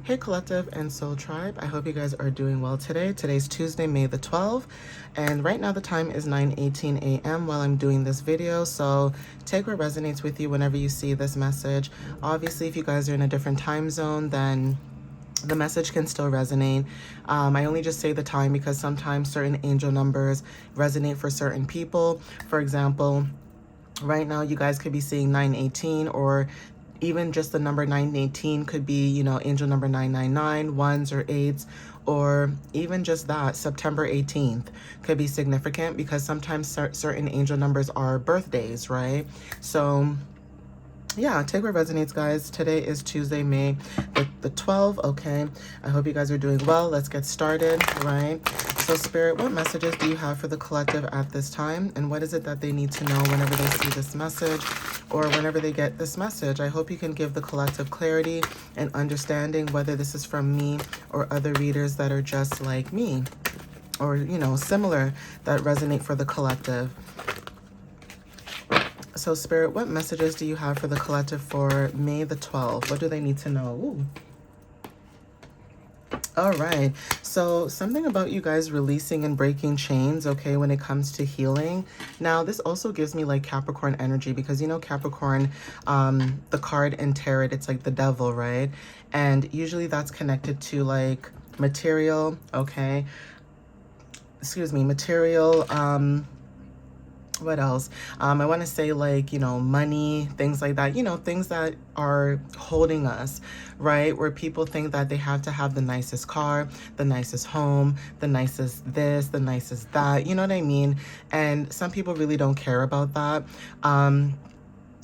Hey Collective and Soul Tribe, I hope you guys are doing well today. Today's Tuesday, May the 12th, and right now the time is 9:18 a.m. while I'm doing this video, so take what resonates with you whenever you see this message. Obviously, if you guys are in a different time zone, then the message can still resonate. I only just say the time because sometimes certain angel numbers resonate for certain people. For example, right now you guys could be seeing 918, or even just the number 918 could be, you know, angel number 999, ones or eights, or even just that September 18th could be significant because sometimes certain angel numbers are birthdays, right? So yeah, take what resonates, guys. Today is Tuesday, May the 12th, okay? I hope you guys are doing well. Let's get started, right? So, Spirit, what messages do you have for the collective at this time? And what is it that they need to know whenever they see this message or whenever they get this message? I hope you can give the collective clarity and understanding, whether this is from me or other readers that are just like me or, you know, similar, that resonate for the collective. So, Spirit, what messages do you have for the collective for May the 12th? What do they need to know? Ooh. All right. So, something about you guys releasing and breaking chains, okay, when it comes to healing. Now, this also gives me like Capricorn energy because, you know, Capricorn, the card in tarot, it's like the devil, right? And usually that's connected to like material, okay? Excuse me, material, what else? I want to say like, you know, money, things like that, you know, things that are holding us, right? Where people think that they have to have the nicest car, the nicest home, the nicest this, the nicest that, you know what I mean? And some people really don't care about that.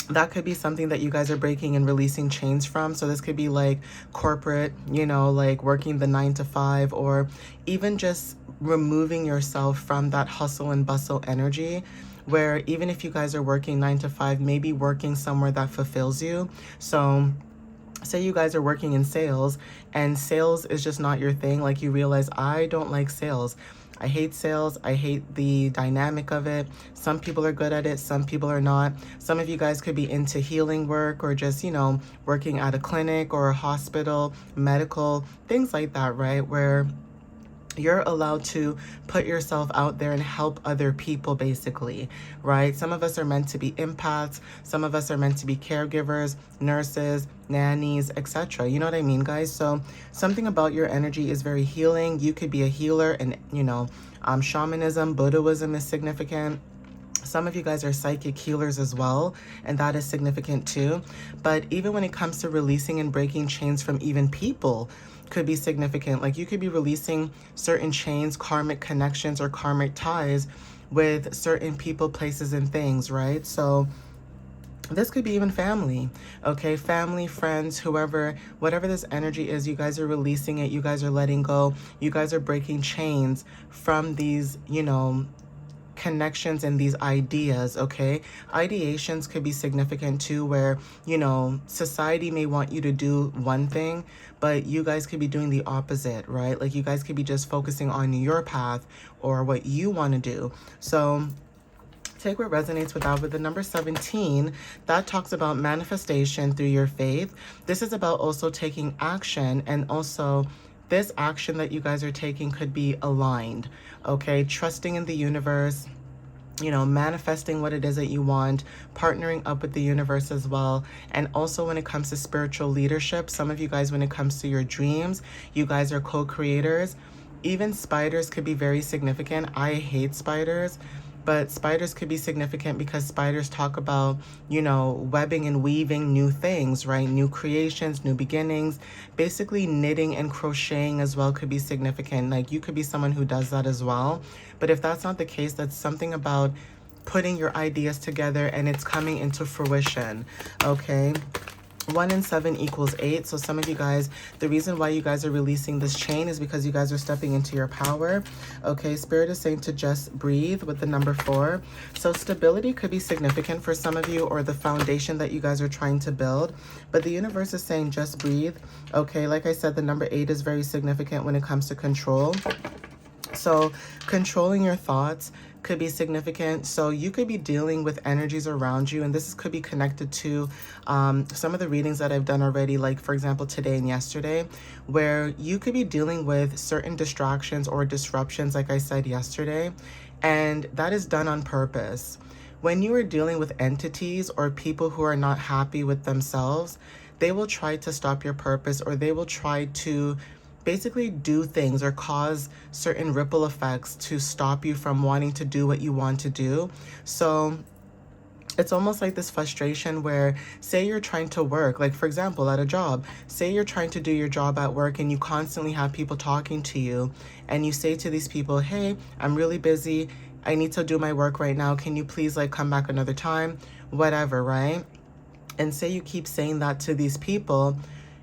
That could be something that you guys are breaking and releasing chains from. So this could be like corporate, you know, like working the 9 to 5, or even just removing yourself from that hustle and bustle energy, where even if you guys are working 9 to 5, maybe working somewhere that fulfills you. So say you guys are working in sales and sales is just not your thing. Like you realize, I don't like sales. I hate sales. I hate the dynamic of it. Some people are good at it. Some people are not. Some of you guys could be into healing work or just, you know, working at a clinic or a hospital, medical, things like that, right? Where you're allowed to put yourself out there and help other people, basically, right? Some of us are meant to be empaths. Some of us are meant to be caregivers, nurses, nannies, etc. You know what I mean, guys? So something about your energy is very healing. You could be a healer, and, you know, shamanism, Buddhism is significant. Some of you guys are psychic healers as well, and that is significant too. But even when it comes to releasing and breaking chains from even people, could be significant. Like you could be releasing certain chains, karmic connections, or karmic ties with certain people, places, and things, right? So this could be even family, okay? Family, friends, whoever, whatever this energy is, you guys are releasing it. You guys are letting go. You guys are breaking chains from these, you know, connections and these ideas, okay? Ideations could be significant too, where, you know, society may want you to do one thing, but you guys could be doing the opposite, right? Like you guys could be just focusing on your path or what you want to do. So take what resonates with that. With the number 17, that talks about manifestation through your faith. This is about also taking action, and also this action that you guys are taking could be aligned, okay? Trusting in the universe, you know, manifesting what it is that you want, partnering up with the universe as well. And also when it comes to spiritual leadership, some of you guys, when it comes to your dreams, you guys are co-creators. Even spiders could be very significant. I hate spiders, but spiders could be significant because spiders talk about, you know, webbing and weaving new things, right? New creations, new beginnings. Basically knitting and crocheting as well could be significant. Like you could be someone who does that as well. But if that's not the case, that's something about putting your ideas together and it's coming into fruition, okay? 1 and 7 equals 8. So some of you guys, the reason why you guys are releasing this chain is because you guys are stepping into your power. Okay, Spirit is saying to just breathe with the number 4. So stability could be significant for some of you, or the foundation that you guys are trying to build. But the universe is saying just breathe. Okay, like I said, the number 8 is very significant when it comes to control. So controlling your thoughts could be significant. So you could be dealing with energies around you, and this could be connected to some of the readings that I've done already, like for example today and yesterday, where you could be dealing with certain distractions or disruptions, like I said yesterday, and that is done on purpose. When you are dealing with entities or people who are not happy with themselves, they will try to stop your purpose, or they will try to basically do things or cause certain ripple effects to stop you from wanting to do what you want to do. So it's almost like this frustration where, say you're trying to work, like for example at a job, say you're trying to do your job at work and you constantly have people talking to you, and you say to these people, hey, I'm really busy, I need to do my work right now, can you please like come back another time, whatever, right? And say you keep saying that to these people,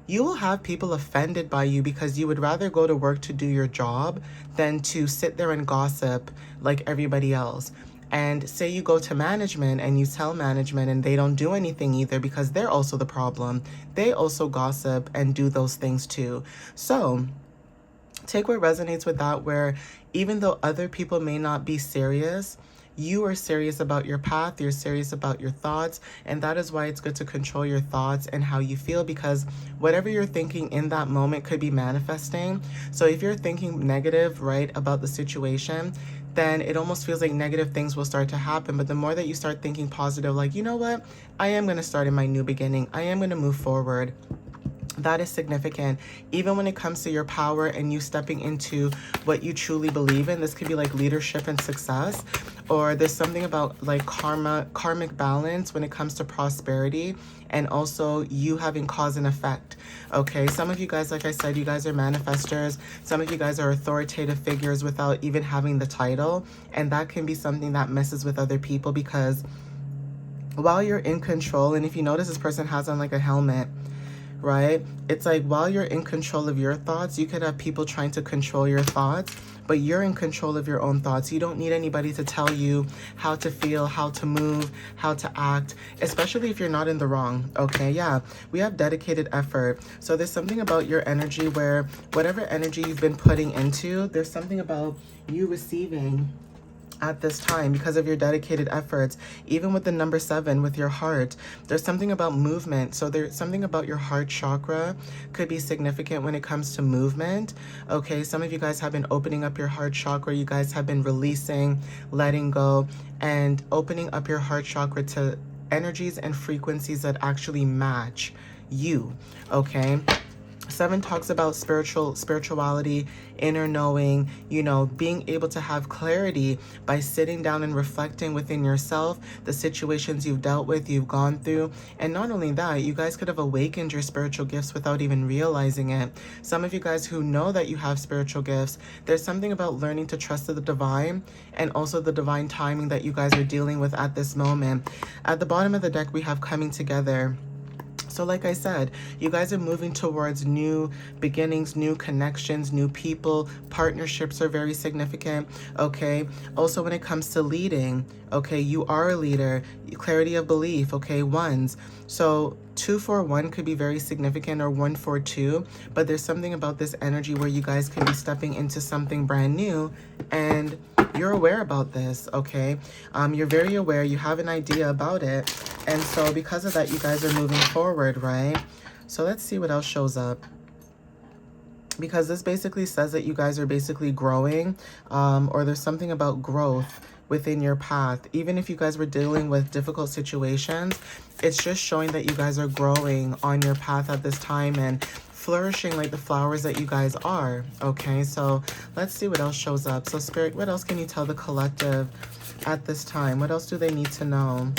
you will have people offended by you because you would rather go to work to do your job than to sit there and gossip like everybody else. And say you go to management and you tell management and they don't do anything either because they're also the problem. They also gossip and do those things too. So take what resonates with that, where even though other people may not be serious, you are serious about your path, you're serious about your thoughts, and that is why it's good to control your thoughts and how you feel, because whatever you're thinking in that moment could be manifesting. So if you're thinking negative, right, about the situation, then it almost feels like negative things will start to happen. But the more that you start thinking positive, like, you know what, I am going to start in my new beginning, I am going to move forward, that is significant. Even when it comes to your power and you stepping into what you truly believe in, this could be like leadership and success, or there's something about like karmic balance when it comes to prosperity, and also you having cause and effect. Okay, some of you guys, like I said, you guys are manifestors. Some of you guys are authoritative figures without even having the title, and that can be something that messes with other people, because while you're in control, and if you notice this person has on like a helmet, right? It's like while you're in control of your thoughts, you could have people trying to control your thoughts, but you're in control of your own thoughts. You don't need anybody to tell you how to feel, how to move, how to act, especially if you're not in the wrong, okay? Yeah, we have dedicated effort. So there's something about your energy where whatever energy you've been putting into, there's something about you receiving at this time because of your dedicated efforts. Even with the number 7 with your heart, there's something about movement. So there's something about your heart chakra could be significant when it comes to movement. Okay, some of you guys have been opening up your heart chakra. You guys have been releasing, letting go, and opening up your heart chakra to energies and frequencies that actually match you. Okay, 7 talks about spirituality, inner knowing, you know, being able to have clarity by sitting down and reflecting within yourself, the situations you've dealt with, you've gone through. And not only that, you guys could have awakened your spiritual gifts without even realizing it. Some of you guys who know that you have spiritual gifts, there's something about learning to trust the divine and also the divine timing that you guys are dealing with at this moment. At the bottom of the deck, we have coming together. So like I said, you guys are moving towards new beginnings, new connections, new people. Partnerships are very significant, okay? Also, when it comes to leading, okay, you are a leader. Clarity of belief, okay, ones. So 241 could be very significant, or 142, but there's something about this energy where you guys can be stepping into something brand new, and you're aware about this, okay? You're very aware, you have an idea about it, and so because of that, you guys are moving forward, right? So let's see what else shows up, because this basically says that you guys are basically growing, or there's something about growth within your path. Even if you guys were dealing with difficult situations, it's just showing that you guys are growing on your path at this time and flourishing like the flowers that you guys are. Okay, so let's see what else shows up. So Spirit, what else can you tell the collective at this time? What else do they need to know?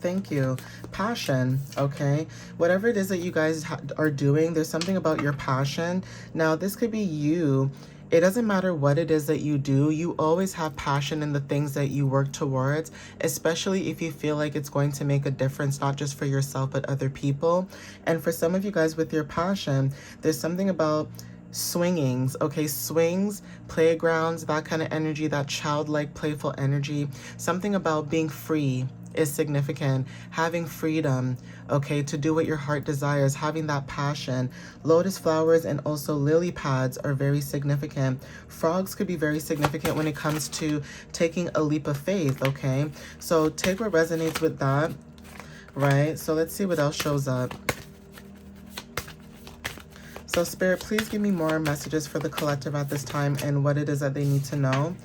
Thank you. Passion, okay? Whatever it is that you guys are doing, there's something about your passion. Now, this could be you. It doesn't matter what it is that you do. You always have passion in the things that you work towards, especially if you feel like it's going to make a difference, not just for yourself, but other people. And for some of you guys with your passion, there's something about swingings, okay? Swings, playgrounds, that kind of energy, that childlike, playful energy. Something about being free, is significant. Having freedom, okay, to do what your heart desires, having that passion. Lotus flowers and also lily pads are very significant. Frogs could be very significant when it comes to taking a leap of faith, okay? So take what resonates with that, right? So let's see what else shows up. So Spirit, please give me more messages for the collective at this time and what it is that they need to know.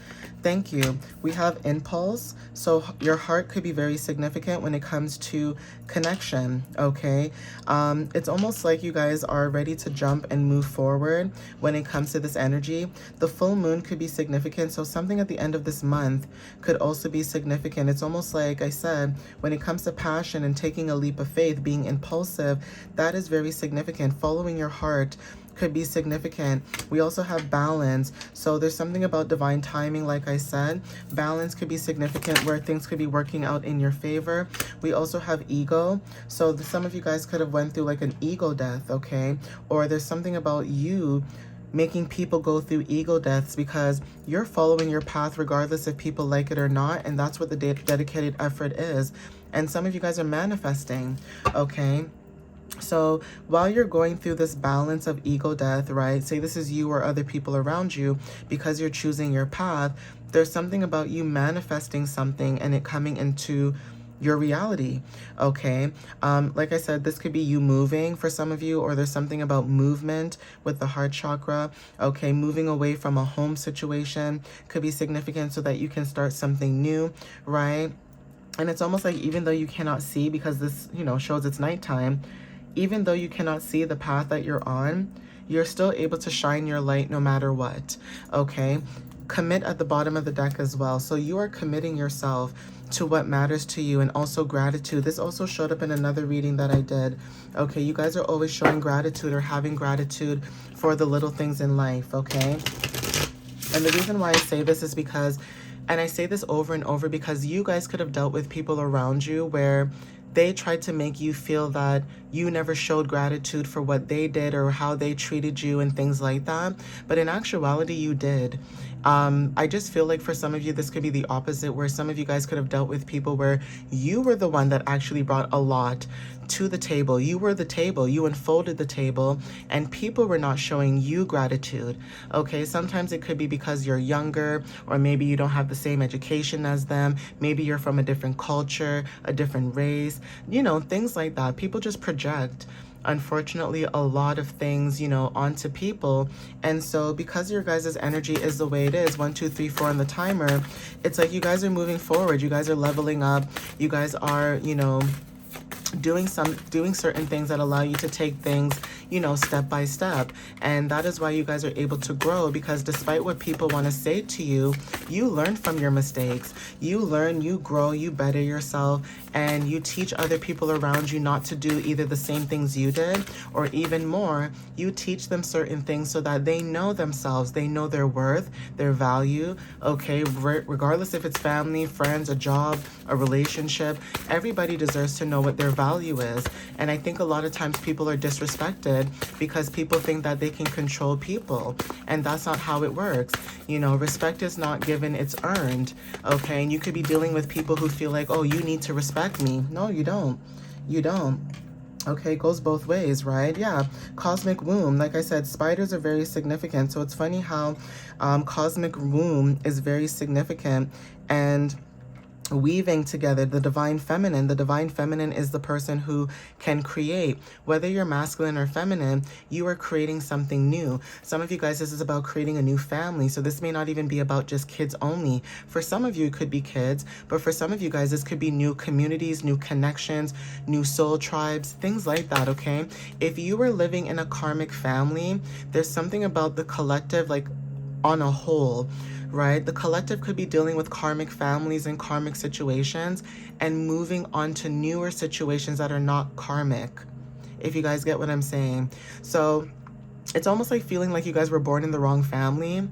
Thank you. We have impulse. So your heart could be very significant when it comes to connection, okay? It's almost like you guys are ready to jump and move forward when it comes to this energy. The full moon could be significant. So something at the end of this month could also be significant. It's almost like I said, when it comes to passion and taking a leap of faith, being impulsive, that is very significant. Following your heart could be significant. We also have balance. So there's something about divine timing, like I said. Balance could be significant where things could be working out in your favor. We also have ego. So some of you guys could have went through like an ego death, okay? Or there's something about you making people go through ego deaths because you're following your path regardless if people like it or not. And that's what the dedicated effort is. And some of you guys are manifesting, okay? So while you're going through this balance of ego death, right? Say this is you or other people around you, because you're choosing your path, there's something about you manifesting something and it coming into your reality, okay? Like I said, this could be you moving for some of you, or there's something about movement with the heart chakra, okay? Moving away from a home situation could be significant so that you can start something new, right? And it's almost like even though you cannot see, because this, you know, shows it's nighttime, even though you cannot see the path that you're on, you're still able to shine your light no matter what, okay? Commit at the bottom of the deck as well. So you are committing yourself to what matters to you, and also gratitude. This also showed up in another reading that I did. Okay, you guys are always showing gratitude or having gratitude for the little things in life, okay? And the reason why I say this is because, and I say this over and over, because you guys could have dealt with people around you where they tried to make you feel that you never showed gratitude for what they did or how they treated you and things like that. But in actuality, you did. I just feel like for some of you, this could be the opposite, where some of you guys could have dealt with people where you were the one that actually brought a lot to the table. You were the table, you unfolded the table, and people were not showing you gratitude. Okay, sometimes it could be because you're younger, or maybe you don't have the same education as them. Maybe you're from a different culture, a different race, you know, things like that. People just project, unfortunately, a lot of things, you know, onto people. And so because your guys' energy is the way it is, 1, 2, 3, 4 on the timer, it's like you guys are moving forward, you guys are leveling up, you guys are, you know, doing certain things that allow you to take things, you know, step by step. And that is why you guys are able to grow, because despite what people want to say to you, you learn from your mistakes. You learn, you grow, you better yourself, and you teach other people around you not to do either the same things you did, or even more, you teach them certain things so that they know themselves, they know their worth, their value, okay? Regardless if it's family, friends, a job, a relationship, everybody deserves to know what their value is. And I think a lot of times people are disrespected because people think that they can control people, and that's not how it works. You know, respect is not given, it's earned, okay? And you could be dealing with people who feel like, oh, you need to respect me. No, you don't. You don't. Okay, it goes both ways, right? Yeah, cosmic womb. Like I said, spiders are very significant. So it's funny how cosmic womb is very significant, and weaving together the divine feminine. The divine feminine is the person who can create. Whether you're masculine or feminine, you are creating something new. Some of you guys, this is about creating a new family. So this may not even be about just kids only. For some of you, it could be kids, but for some of you guys, this could be new communities, new connections, new soul tribes, things like that, okay? If you were living in a karmic family, there's something about the collective, like on a whole, right? The collective could be dealing with karmic families and karmic situations and moving on to newer situations that are not karmic, if you guys get what I'm saying. So it's almost like feeling like you guys were born in the wrong family,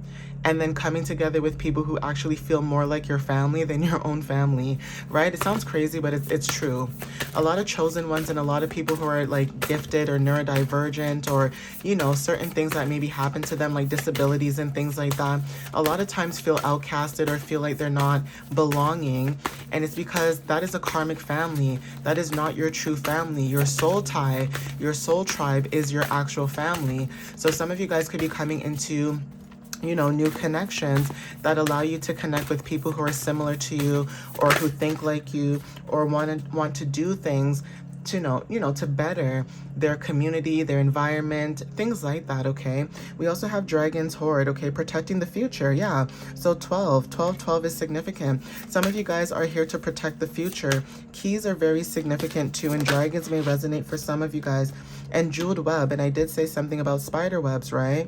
and then coming together with people who actually feel more like your family than your own family, right? It sounds crazy, but it's true. A lot of chosen ones and a lot of people who are like gifted or neurodivergent, or, you know, certain things that maybe happen to them, like disabilities and things like that, a lot of times feel outcasted or feel like they're not belonging. And it's because that is a karmic family. That is not your true family. Your soul tie, your soul tribe is your actual family. So some of you guys could be coming into, you know, new connections that allow you to connect with people who are similar to you, or who think like you, or want to do things to to better their community, their environment, things like that. Okay, we also have Dragon's Horde. Okay, protecting the future. Yeah, so 12 is significant. Some of you guys are here to protect the future. Keys are very significant too, and dragons may resonate for some of you guys. And jeweled web, and I did say something about spider webs, right?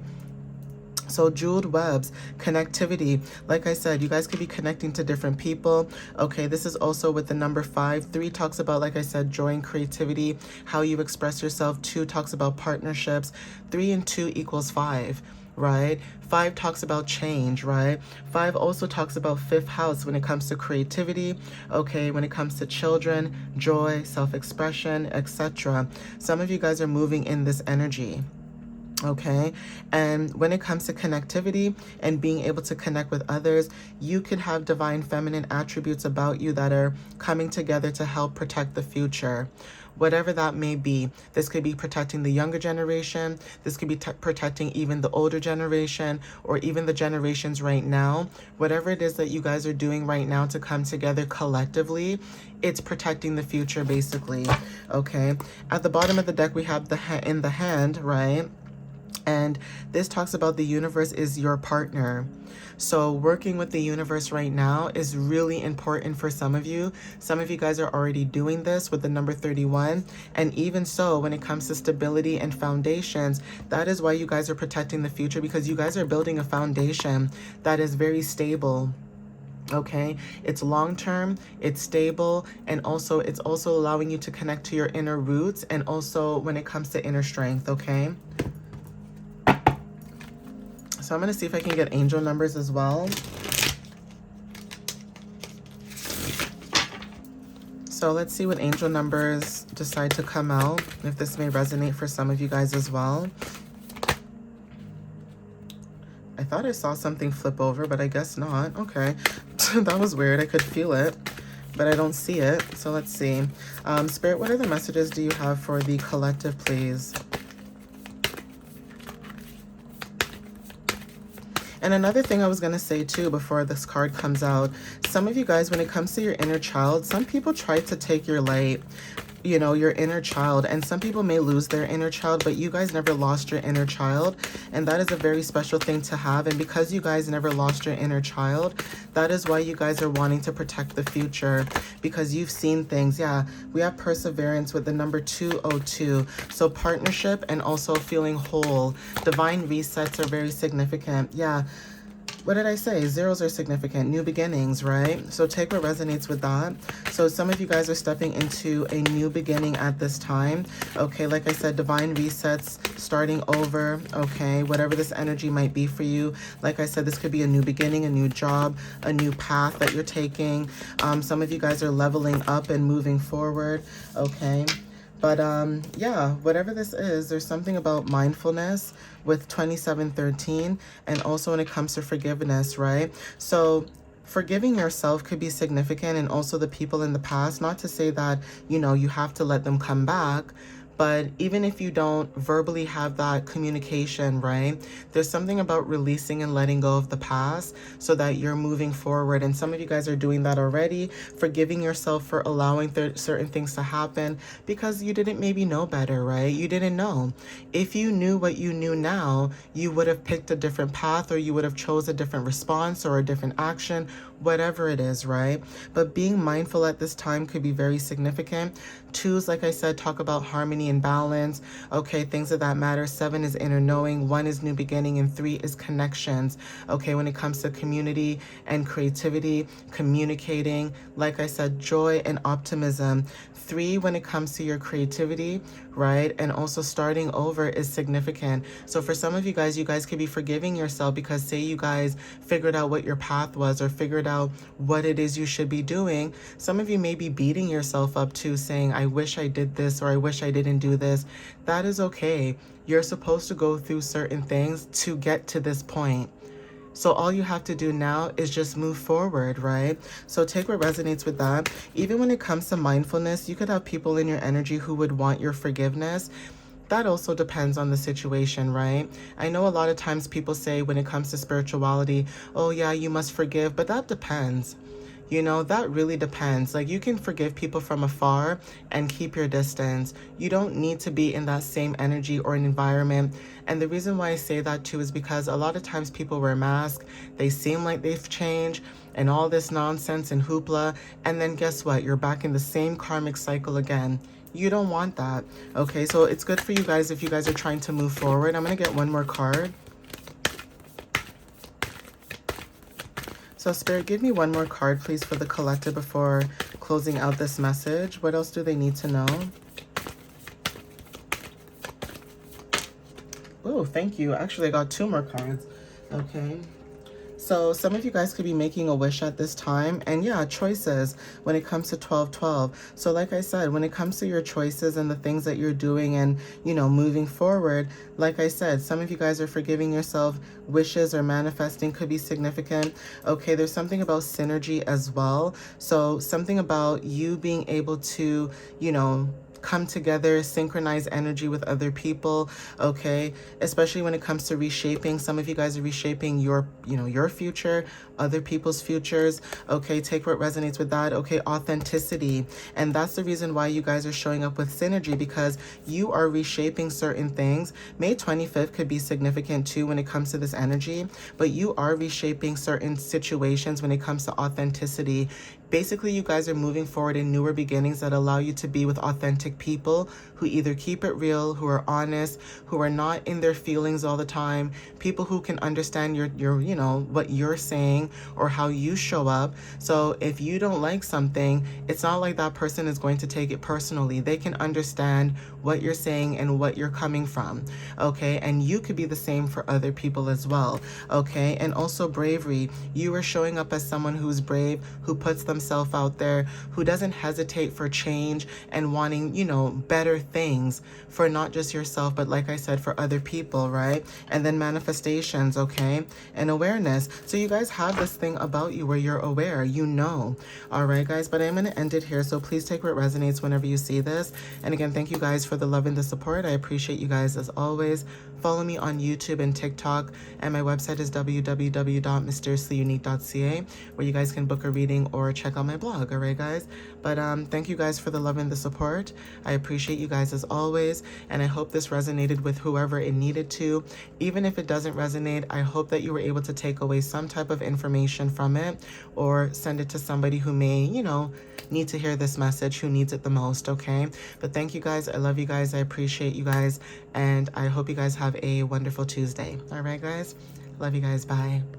So jeweled webs, connectivity. Like I said, you guys could be connecting to different people. Okay, this is also with the number 5. 3 talks about, like I said, joy and creativity, how you express yourself. 2 talks about partnerships. 3 and 2 equals 5, right? 5 talks about change, right? 5 also talks about 5th house when it comes to creativity, okay, when it comes to children, joy, self-expression, etc. Some of you guys are moving in this energy. Okay, and when it comes to connectivity and being able to connect with others, you could have divine feminine attributes about you that are coming together to help protect the future. Whatever that may be, this could be protecting the younger generation, this could be protecting even the older generation, or even the generations right now. Whatever it is that you guys are doing right now to come together collectively, it's protecting the future basically. Okay, at the bottom of the deck we have the in the hand, right? And this talks about the universe is your partner. So working with the universe right now is really important for some of you. Some of you guys are already doing this with the number 31. And even so, when it comes to stability and foundations, that is why you guys are protecting the future, because you guys are building a foundation that is very stable. Okay, it's long-term, it's stable, and also it's also allowing you to connect to your inner roots, and also when it comes to inner strength. Okay, so I'm going to see if I can get angel numbers as well. So let's see what angel numbers decide to come out, if this may resonate for some of you guys as well. I thought I saw something flip over, but I guess not. Okay, that was weird. I could feel it, but I don't see it. So let's see. Spirit, what other messages do you have for the collective, please? And another thing I was going to say too before this card comes out, some of you guys, when it comes to your inner child, some people try to take your light, you know, your inner child, and some people may lose their inner child, but you guys never lost your inner child, and that is a very special thing to have. And because you guys never lost your inner child, that is why you guys are wanting to protect the future, because you've seen things. Yeah, we have perseverance with the number 202, so partnership and also feeling whole. Divine resets are very significant. Yeah, what did I say? Zeros are significant. New beginnings, right? So take what resonates with that. So some of you guys are stepping into a new beginning at this time. Okay, like I said, divine resets, starting over. Okay, whatever this energy might be for you. Like I said, this could be a new beginning, a new job, a new path that you're taking. Some of you guys are leveling up and moving forward. Okay. But yeah, whatever this is, there's something about mindfulness with 2713, and also when it comes to forgiveness, right? So forgiving yourself could be significant, and also the people in the past. Not to say that, you know, you have to let them come back, but even if you don't verbally have that communication, right, there's something about releasing and letting go of the past so that you're moving forward. And some of you guys are doing that already, forgiving yourself for allowing certain things to happen because you didn't maybe know better, right? You didn't know. If you knew what you knew now, you would have picked a different path, or you would have chose a different response or a different action, whatever it is, right? But being mindful at this time could be very significant. 2s, like I said, talk about harmony and balance. Okay, things of that matter. 7 is inner knowing. 1 is new beginning, and 3 is connections. Okay, when it comes to community and creativity, communicating, like I said, joy and optimism. 3, when it comes to your creativity, right? And also starting over is significant. So for some of you guys could be forgiving yourself because say you guys figured out what your path was or figured out what it is you should be doing. Some of you may be beating yourself up too, saying, I wish I did this or I wish I didn't do this. That is okay. You're supposed to go through certain things to get to this point. So all you have to do now is just move forward, right? So take what resonates with that. Even when it comes to mindfulness, you could have people in your energy who would want your forgiveness. That also depends on the situation, right? I know a lot of times people say when it comes to spirituality, oh yeah, you must forgive, but that depends. You know, that really depends. Like, you can forgive people from afar and keep your distance. You don't need to be in that same energy or an environment. And the reason why I say that too is because a lot of times people wear masks, they seem like they've changed and all this nonsense and hoopla. And then guess what? You're back in the same karmic cycle again. You don't want that. Okay, so it's good for you guys if you guys are trying to move forward. I'm going to get one more card. So Spirit, give me one more card, please, for the collective before closing out this message. What else do they need to know? Oh, thank you. Actually, I got two more cards. Okay. So some of you guys could be making a wish at this time. And yeah, choices when it comes to 12/12. So like I said, when it comes to your choices and the things that you're doing and, you know, moving forward, like I said, some of you guys are forgiving yourself. Wishes or manifesting could be significant. Okay, there's something about synergy as well. So something about you being able to, you know, come together, synchronize energy with other people, okay? Especially when it comes to reshaping. Some of you guys are reshaping your, you know, your future, other people's futures, okay? Take what resonates with that, okay? Authenticity. And that's the reason why you guys are showing up with synergy, because you are reshaping certain things. May 25th could be significant too when it comes to this energy, but you are reshaping certain situations when it comes to authenticity. Basically, you guys are moving forward in newer beginnings that allow you to be with authentic people who either keep it real, who are honest, who are not in their feelings all the time, people who can understand your you know, what you're saying or how you show up. So if you don't like something, it's not like that person is going to take it personally. They can understand what you're saying and what you're coming from, okay? And you could be the same for other people as well, okay? And also bravery. You are showing up as someone who's brave, who puts themselves out there, who doesn't hesitate for change and wanting, you know, better things for not just yourself, but like I said, for other people, right? And then manifestations, okay? And awareness. So you guys have this thing about you where you're aware, you know. All right, guys, but I'm going to end it here. So please take what resonates whenever you see this. And again, thank you guys for the love and the support. I appreciate you guys as always. Follow me on YouTube and TikTok, and my website is www.mysteriouslyunique.ca, where you guys can book a reading or check out my blog. All right, guys. But thank you guys for the love and the support. I appreciate you guys as always, and I hope this resonated with whoever it needed to. Even if it doesn't resonate, I hope that you were able to take away some type of information from it, or send it to somebody who may, you know, need to hear this message, who needs it the most, okay? But thank you guys. I love you guys. I appreciate you guys, and I hope you guys have a wonderful Tuesday. All right, guys? Love you guys. Bye.